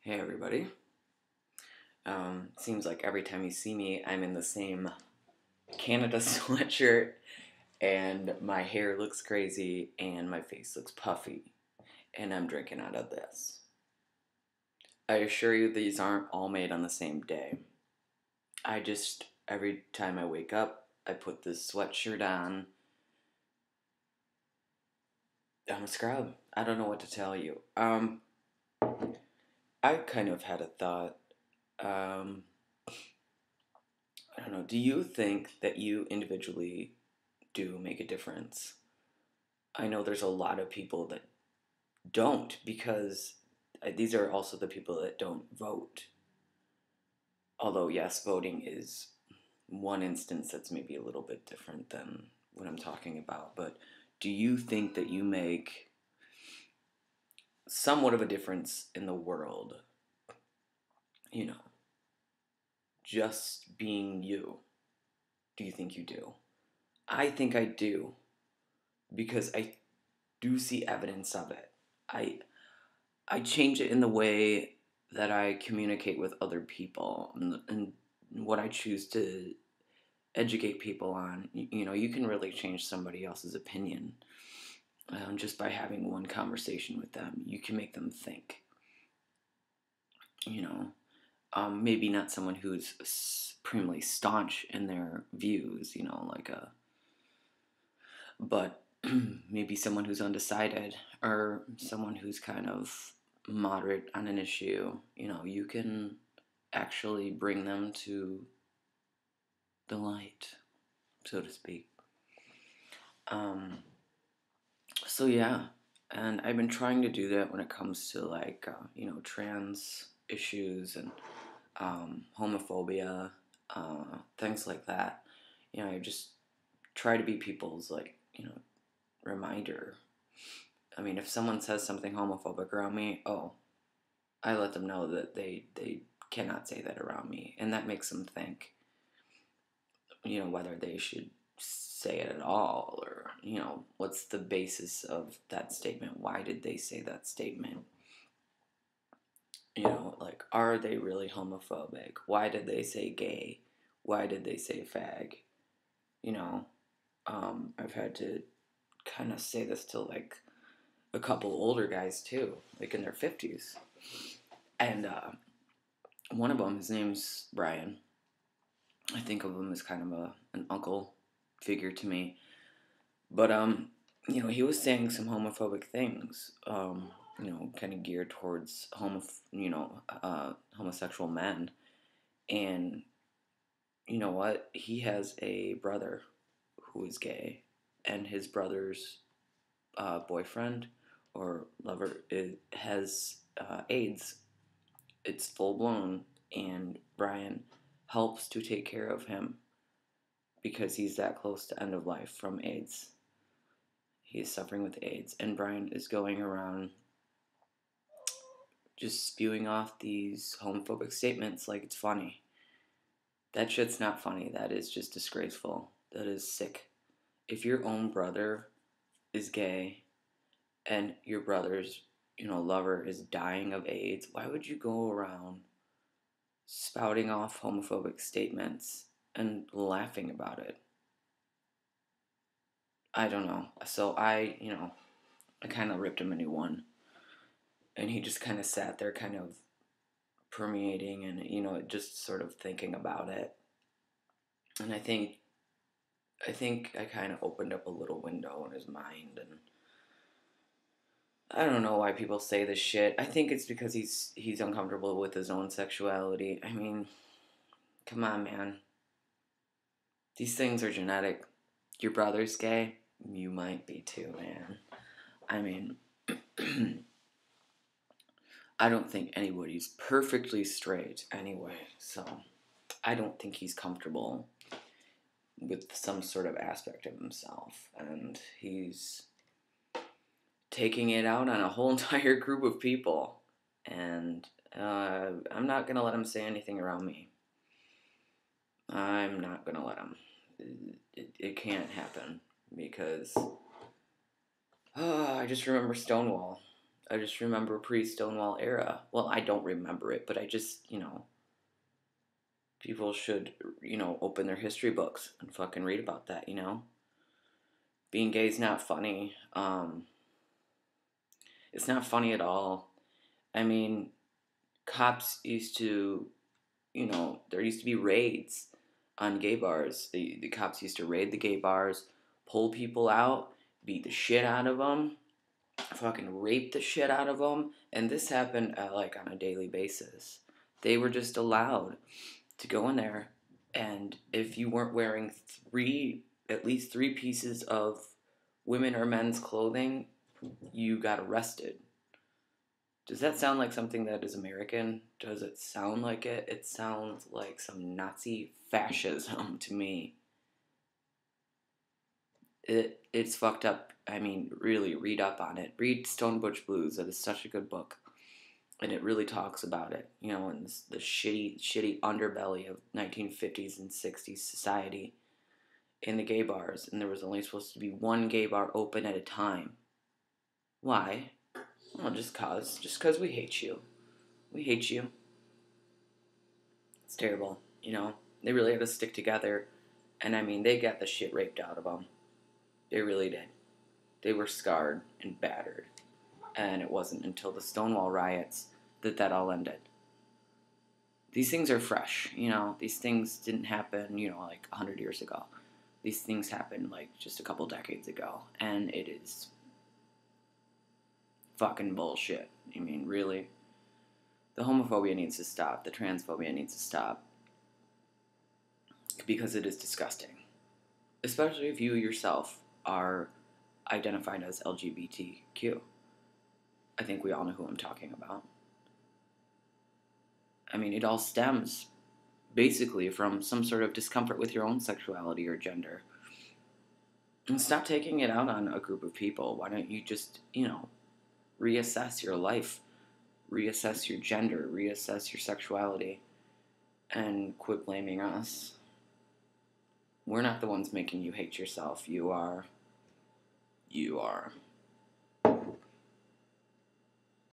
Hey everybody. Seems like every time you see me, I'm in the same Canada sweatshirt, and my hair looks crazy, and my face looks puffy, and I'm drinking out of this. I assure you, these aren't all made on the same day. Every time I wake up, I put this sweatshirt on. I'm a scrub. I don't know what to tell you. I kind of had a thought. Um, I don't know. Do you think that you individually do make a difference? I know there's a lot of people that don't because these are also the people that don't vote. Although, yes, voting is one instance that's maybe a little bit different than what I'm talking about. But do you think that you make somewhat of a difference in the world? You know, just being you. Do you think you do? I think I do because I do see evidence of it. I I change it in the way that I communicate with other people and what I choose to educate people on. You know, you can really change somebody else's opinion just by having one conversation with them. You can make them think. You know, maybe not someone who's supremely staunch in their views. But maybe someone who's undecided or someone who's kind of moderate on an issue. You can actually bring them to the light, so to speak. So yeah, and I've been trying to do that when it comes to trans issues and homophobia, things like that. I just try to be people's reminder. I mean, if someone says something homophobic around me, I let them know that they cannot say that around me, and that makes them think, whether they should say it at all, or, what's the basis of that statement? Why did they say that statement? Are they really homophobic? Why did they say gay? Why did they say fag? I've had to kind of say this to, a couple older guys, too, in their 50s. And one of them, his name's Brian. I think of him as kind of an uncle figure to me. But, he was saying some homophobic things, kind of geared towards homosexual men. And you know what? He has a brother who is gay, and his brother's boyfriend or lover has AIDS. It's full blown, and Brian helps to take care of him because he's that close to end of life from AIDS. He is suffering with AIDS, and Brian is going around just spewing off these homophobic statements like it's funny. That shit's not funny. That is just disgraceful. That is sick. If your own brother is gay and your brother's, lover is dying of AIDS, why would you go around spouting off homophobic statements and laughing about it? I don't know. So I kind of ripped him a new one. And he just kind of sat there kind of permeating and, just sort of thinking about it. And I think I kind of opened up a little window in his mind, and I don't know why people say this shit. I think it's because he's uncomfortable with his own sexuality. I mean, come on, man. These things are genetic. Your brother's gay, you might be too, man. I mean, I don't think anybody's perfectly straight anyway, so I don't think he's comfortable with some sort of aspect of himself, and he's taking it out on a whole entire group of people, and I'm not going to let him say anything around me. I'm not going to let him. It can't happen, because I just remember Stonewall. I just remember pre-Stonewall era. Well, I don't remember it, but I just, people should, open their history books and fucking read about that, Being gay is not funny. It's not funny at all. I mean, cops used to, there used to be raids on gay bars. The cops used to raid the gay bars, pull people out, beat the shit out of them, fucking rape the shit out of them, and this happened like on a daily basis. They were just allowed to go in there, and if you weren't wearing at least three pieces of women or men's clothing, you got arrested. Does that sound like something that is American? Does it sound like it? It sounds like some Nazi fascism to me. It's fucked up. I mean, really, read up on it. Read Stone Butch Blues. That is such a good book, and it really talks about it. And the shitty underbelly of 1950s and 60s society in the gay bars, and there was only supposed to be one gay bar open at a time. Why? Well, just cause we hate you. We hate you. It's terrible. They really had to stick together, and I mean, they got the shit raped out of them. They really did. They were scarred and battered. And it wasn't until the Stonewall riots that all ended. These things are fresh, These things didn't happen, like 100 years ago. These things happened, like, just a couple decades ago. And it is fucking bullshit. I mean, really. The homophobia needs to stop. The transphobia needs to stop. Because it is disgusting. Especially if you yourself are identified as LGBTQ. I think we all know who I'm talking about. I mean, it all stems basically from some sort of discomfort with your own sexuality or gender. And stop taking it out on a group of people. Why don't you just, reassess your life, reassess your gender, reassess your sexuality, and quit blaming us? We're not the ones making you hate yourself. You are. You are.